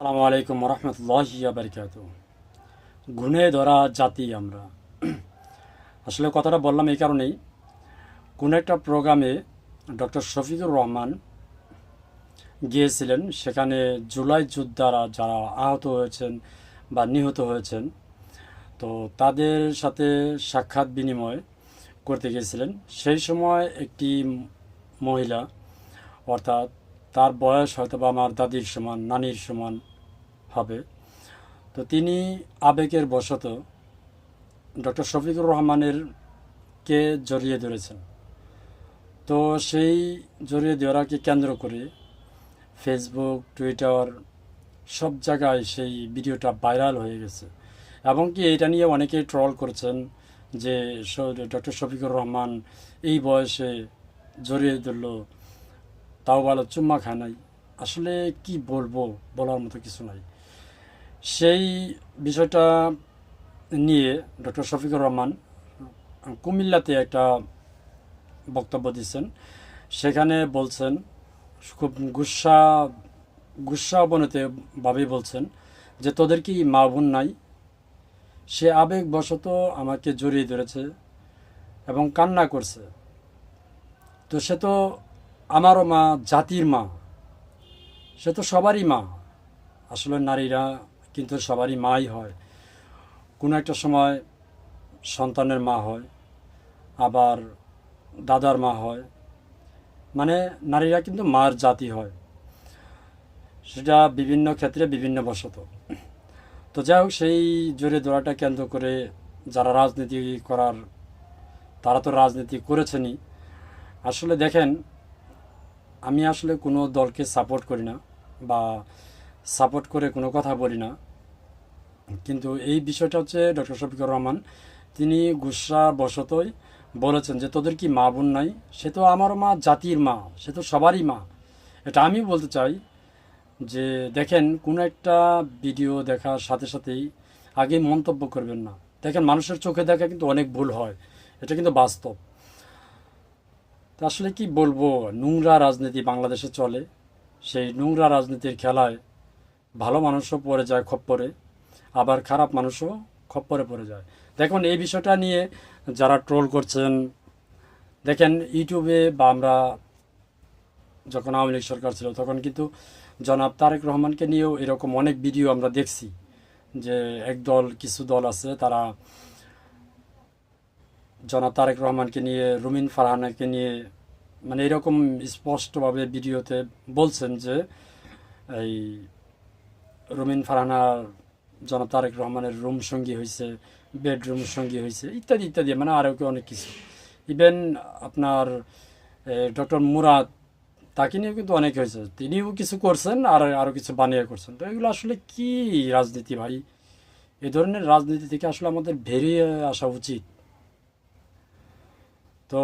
আসসালামু আলাইকুম রহমতুল্লাহি ওয়া বারাকাতুহু। গুণে ধরা জাতি আমরা। আসলে কথাটা বললাম এই কারণেই, কোন একটা প্রোগ্রামে ডক্টর শফিকুর রহমান গিয়েছিলেন। সেখানে জুলাই যোদ্ধারা যারা আহত হয়েছেন বা নিহত হয়েছেন, তো তাদের সাথে সাক্ষাৎ বিনিময় করতে গিয়েছিলেন। সেই সময় একটি মহিলা, অর্থাৎ তার বয়স হয়তো বা আমার দাদির সমান, নানির সমান হবে, তো তিনি আবেগের বশত ডক্টর শফিকুর রহমানের কে জড়িয়ে ধরেছেন। তো সেই জড়িয়ে ধরাকে কেন্দ্র করে ফেসবুক, টুইটার সব জায়গায় সেই ভিডিওটা ভাইরাল হয়ে গেছে। এবং কি এটা নিয়ে অনেকেই ট্রল করছেন যে ডক্টর শফিকুর রহমান এই বয়সে জড়িয়ে ধরল, তাও ভালো চুম্মা খায় নাই। আসলে কি বলবো, বলার মতো কিছু নাই। সেই বিষয়টা নিয়ে ডক্টর শফিকুর রহমান কুমিল্লাতে একটা বক্তব্য দিচ্ছেন। সেখানে বলছেন, খুব গুসা অবনতি ভাবে বলছেন যে তোদের কি মা বোন নাই? সে আবেগবশত আমাকে জড়িয়ে ধরেছে এবং কান্না করছে। তো সে তো আমারও মা, জাতির মা, সে তো সবারই মা। আসলে নারীরা কিন্তু সবারই মাই হয়। কোনো একটা সময় সন্তানের মা হয়, আবার দাদার মা হয়। মানে নারীরা কিন্তু মার জাতি হয়, সেটা বিভিন্ন ক্ষেত্রে বিভিন্ন বশত। তো যাই হোক, সেই জোরে ধরাটা কেন্দ্র করে যারা রাজনীতি করার, তারা তো রাজনীতি করেছেনই। আসলে দেখেন, আমি আসলে কোনো দলকে সাপোর্ট করি না বা সাপোর্ট করে কোনো কথা বলি না, কিন্তু এই বিষয়টা হচ্ছে ডক্টর শফিকুর রহমান তিনি গুসা বশতই বলেছেন যে তোদের কি মা বোন নাই? সে তো আমারও মা, জাতির মা, সে তো সবারই মা। এটা আমি বলতে চাই যে দেখেন, কোনো একটা ভিডিও দেখার সাথে সাথেই আগে মন্তব্য করবেন না। দেখেন, মানুষের চোখে দেখা কিন্তু অনেক ভুল হয়, এটা কিন্তু বাস্তব। তো আসলে কি বলবো, নোংরা রাজনীতি বাংলাদেশে চলে। সেই নোংরা রাজনীতির খেলায় ভালো মানুষও পড়ে যায় খপ্পরে, আবার খারাপ মানুষও খপ্পরে পড়ে যায়। দেখুন, এই বিষয়টা নিয়ে যারা ট্রোল করছেন, দেখেন ইউটিউবে বা আমরা যখন আওয়ামী লীগ সরকার ছিল তখন কিন্তু জনাব তারেক রহমানকে নিয়েও এরকম অনেক ভিডিও আমরা দেখছি যে কিছু দল আছে, তারা জনাব তারেক রহমানকে নিয়ে, রুমিন ফারহানাকে নিয়ে, মানে এরকম স্পষ্টভাবে ভিডিওতে বলছেন যে এই রুমিন ফারহানা জনাব তারেক রহমানের রুম সঙ্গী হয়েছে, বেডরুম সঙ্গী হয়েছে, ইত্যাদি ইত্যাদি, মানে আরও অনেক কিছু। ইভেন আপনার ডক্টর মুরাদ, তাকে নিয়েও কিন্তু অনেক হয়েছে, তিনিও কিছু করছেন আর আরও কিছু বানিয়ে করছেন। তো এগুলো আসলে কি রাজনীতি ভাই? এ ধরনের রাজনীতি থেকে আসলে আমাদের বেরিয়ে আসা উচিত। তো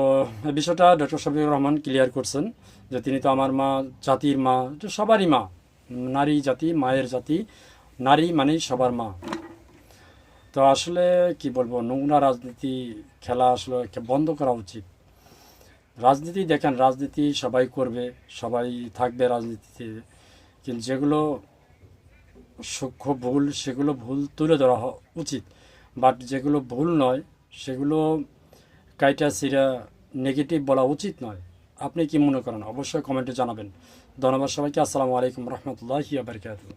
এই বিষয়টা ডক্টর শফিকুর রহমান ক্লিয়ার করছেন যে তিনি তো আমার মা, জাতির মা, এটা সবারই মা। নারী জাতি, মায়ের জাতি, নারী মানেই সবার মা। তো আসলে কি বলবো, নোংরা রাজনীতি খেলা আসলে বন্ধ করা উচিত। রাজনীতি দেখেন, রাজনীতি সবাই করবে, সবাই থাকবে রাজনীতিতে, কিন্তু যেগুলো সূক্ষ্ম ভুল সেগুলো ভুল তুলে ধরা উচিত। বাট যেগুলো ভুল নয় সেগুলো কাইটা সিরা নেগেটিভ বলা উচিত নয়। আপনি কি মনে করেন? অবশ্যই কমেন্টে জানাবেন। ধন্যবাদ সবাইকে। আসসালামু আলাইকুম রহমতুল্লাহি ওয়া বারাকাতুহু।